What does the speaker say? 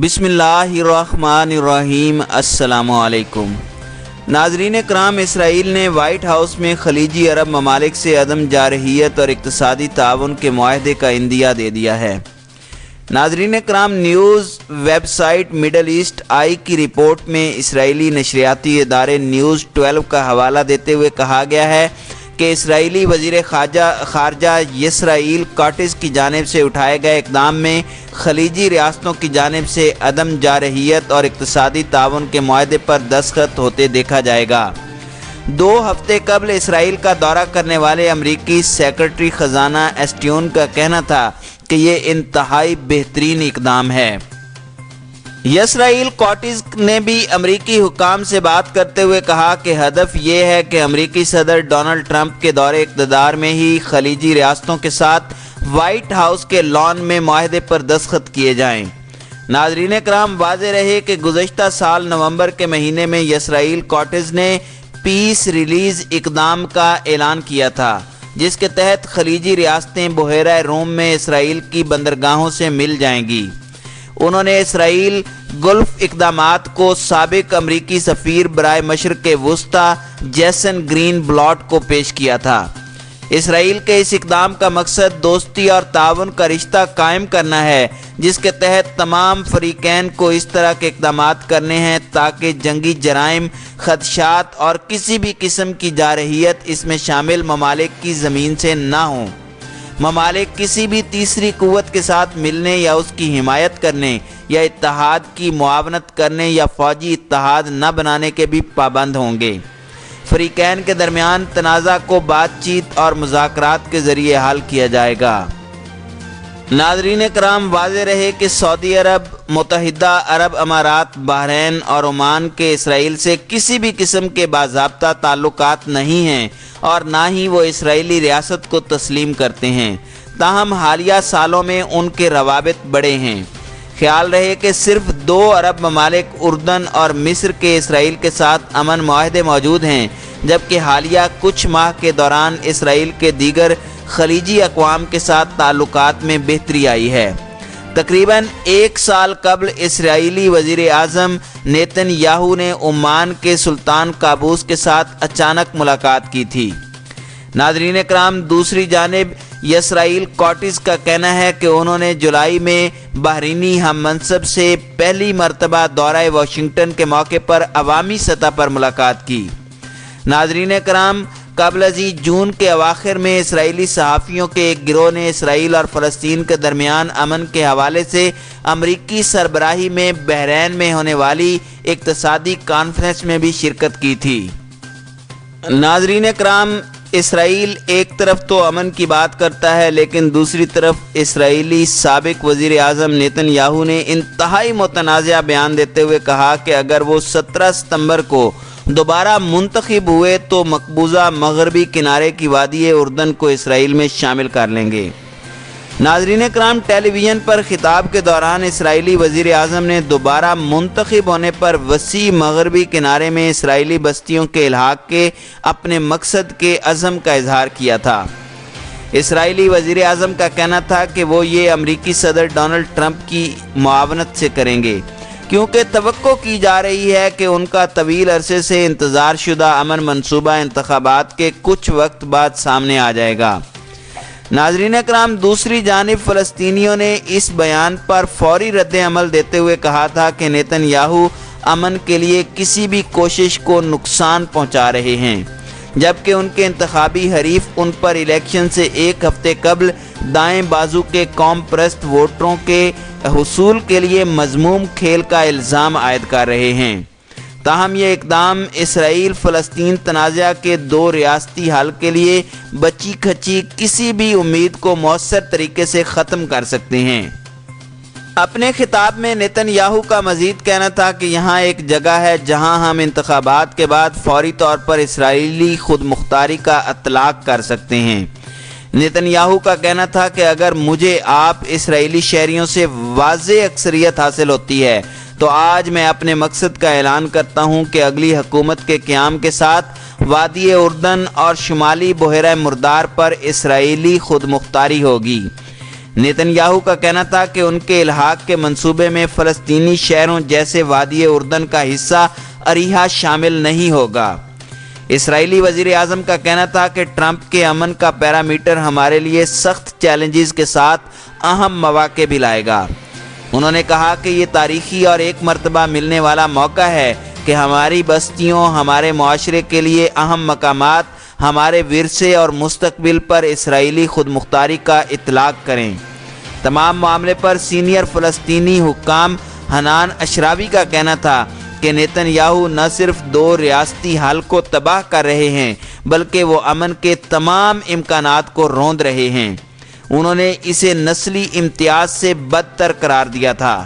بسم اللہ الرحمن الرحیم۔ السلام علیکم ناظرین کرام، اسرائیل نے وائٹ ہاؤس میں خلیجی عرب ممالک سے عدم جارحیت اور اقتصادی تعاون کے معاہدے کا عندیہ دے دیا ہے۔ ناظرین کرام، news website Middle East Eye کی رپورٹ میں اسرائیلی نشریاتی ادارے نیوز 12 کا حوالہ دیتے ہوئے کہا گیا ہے کہ اسرائیلی وزیر خارجہ اسرائیل کارٹز کی جانب سے اٹھائے گئے اقدام میں خلیجی ریاستوں کی جانب سے عدم جارحیت اور اقتصادی تعاون کے معاہدے پر دستخط ہوتے دیکھا جائے گا۔ 2 ہفتے قبل اسرائیل کا دورہ کرنے والے امریکی سیکرٹری خزانہ اسٹیون کا کہنا تھا کہ یہ انتہائی بہترین اقدام ہے۔ اسرائیل کارٹز نے بھی امریکی حکام سے بات کرتے ہوئے کہا کہ ہدف یہ ہے کہ امریکی صدر ڈونلڈ ٹرمپ کے دور اقتدار میں ہی خلیجی ریاستوں کے ساتھ وائٹ ہاؤس کے لان میں معاہدے پر دستخط کیے جائیں۔ ناظرین کرام، واضح رہے کہ گزشتہ سال نومبر کے مہینے میں اسرائیل کارٹز نے پیس ریلیز اقدام کا اعلان کیا تھا، جس کے تحت خلیجی ریاستیں بحیرہ روم میں اسرائیل کی بندرگاہوں سے مل جائیں گی۔ انہوں نے اسرائیل گلف اقدامات کو سابق امریکی سفیر برائے مشرق وسطی جیسن گرین بلاٹ کو پیش کیا تھا۔ اسرائیل کے اس اقدام کا مقصد دوستی اور تعاون کا رشتہ قائم کرنا ہے، جس کے تحت تمام فریقین کو اس طرح کے اقدامات کرنے ہیں تاکہ جنگی جرائم، خدشات اور کسی بھی قسم کی جارحیت اس میں شامل ممالک کی زمین سے نہ ہوں۔ ممالک کسی بھی تیسری قوت کے ساتھ ملنے یا اس کی حمایت کرنے یا اتحاد کی معاونت کرنے یا فوجی اتحاد نہ بنانے کے بھی پابند ہوں گے۔ فریقین کے درمیان تنازع کو بات چیت اور مذاکرات کے ذریعے حل کیا جائے گا۔ ناظرین کرام، واضح رہے کہ سعودی عرب، متحدہ عرب امارات، بحرین اور عمان کے اسرائیل سے کسی بھی قسم کے باضابطہ تعلقات نہیں ہیں اور نہ ہی وہ اسرائیلی ریاست کو تسلیم کرتے ہیں، تاہم حالیہ سالوں میں ان کے روابط بڑھے ہیں۔ خیال رہے کہ صرف 2 عرب ممالک اردن اور مصر کے اسرائیل کے ساتھ امن معاہدے موجود ہیں، جبکہ حالیہ کچھ ماہ کے دوران اسرائیل کے دیگر خلیجی اقوام کے ساتھ تعلقات میں بہتری آئی ہے۔ تقریباً 1 سال قبل اسرائیلی وزیر اعظم نیتن یاہو نے عمان کے سلطان قابوس کے ساتھ اچانک ملاقات کی تھی۔ ناظرین کرام، دوسری جانب اسرائیل کارٹز کا کہنا ہے کہ انہوں نے جولائی میں بحرینی ہم منصب سے پہلی مرتبہ دورہ واشنگٹن کے موقع پر عوامی سطح پر ملاقات کی۔ ناظرین کرام، قبل ازیں جون کے اواخر میں اسرائیلی صحافیوں کے ایک گروہ نے اسرائیل اور فلسطین کے درمیان امن کے حوالے سے امریکی سربراہی میں بحرین میں ہونے والی اقتصادی کانفرنس میں بھی شرکت کی تھی۔ ناظرین کرام، اسرائیل ایک طرف تو امن کی بات کرتا ہے، لیکن دوسری طرف اسرائیلی سابق وزیر اعظم نیتن یاہو نے انتہائی متنازع بیان دیتے ہوئے کہا کہ اگر وہ 17 ستمبر کو دوبارہ منتخب ہوئے تو مقبوضہ مغربی کنارے کی وادی اردن کو اسرائیل میں شامل کر لیں گے۔ ناظرین کرام، ٹیلی ویژن پر خطاب کے دوران اسرائیلی وزیر اعظم نے دوبارہ منتخب ہونے پر وسیع مغربی کنارے میں اسرائیلی بستیوں کے الحاق کے اپنے مقصد کے عزم کا اظہار کیا تھا۔ اسرائیلی وزیر اعظم کا کہنا تھا کہ وہ یہ امریکی صدر ڈونلڈ ٹرمپ کی معاونت سے کریں گے، کیونکہ توقع کی جا رہی ہے کہ ان کا طویل عرصے سے انتظار شدہ امن منصوبہ انتخابات کے کچھ وقت بعد سامنے آ جائے گا۔ ناظرین کرام، دوسری جانب فلسطینیوں نے اس بیان پر فوری رد عمل دیتے ہوئے کہا تھا کہ نیتن یاہو امن کے لیے کسی بھی کوشش کو نقصان پہنچا رہے ہیں، جبکہ ان کے انتخابی حریف ان پر الیکشن سے 1 ہفتے قبل دائیں بازو کے قوم پرست ووٹروں کے حصول کے لیے مذموم کھیل کا الزام عائد کر رہے ہیں۔ تاہم یہ اقدام اسرائیل فلسطین تنازع کے 2 ریاستی حل کے لیے بچی کھچی کسی بھی امید کو مؤثر طریقے سے ختم کر سکتے ہیں۔ اپنے خطاب میں نیتن یاہو کا مزید کہنا تھا کہ یہاں ایک جگہ ہے جہاں ہم انتخابات کے بعد فوری طور پر اسرائیلی خود مختاری کا اطلاق کر سکتے ہیں۔ نیتن یاہو کا کہنا تھا کہ اگر مجھے آپ اسرائیلی شہریوں سے واضح اکثریت حاصل ہوتی ہے تو آج میں اپنے مقصد کا اعلان کرتا ہوں کہ اگلی حکومت کے قیام کے ساتھ وادی اردن اور شمالی بحیرہ مردار پر اسرائیلی خود مختاری ہوگی۔ نیتن یاہو کا کہنا تھا کہ ان کے الحاق کے منصوبے میں فلسطینی شہروں جیسے وادی اردن کا حصہ اریحا شامل نہیں ہوگا۔ اسرائیلی وزیر اعظم کا کہنا تھا کہ ٹرمپ کے امن کا پیرامیٹر ہمارے لیے سخت چیلنجز کے ساتھ اہم مواقع بھی لائے گا۔ انہوں نے کہا کہ یہ تاریخی اور ایک مرتبہ ملنے والا موقع ہے کہ ہماری بستیوں، ہمارے معاشرے کے لیے اہم مقامات، ہمارے ورثے اور مستقبل پر اسرائیلی خود مختاری کا اطلاق کریں۔ تمام معاملے پر سینئر فلسطینی حکام حنان اشراوی کا کہنا تھا کہ نیتن یاہو نہ صرف دو ریاستی حل کو تباہ کر رہے ہیں بلکہ وہ امن کے تمام امکانات کو روند رہے ہیں۔ انہوں نے اسے نسلی امتیاز سے بدتر قرار دیا تھا۔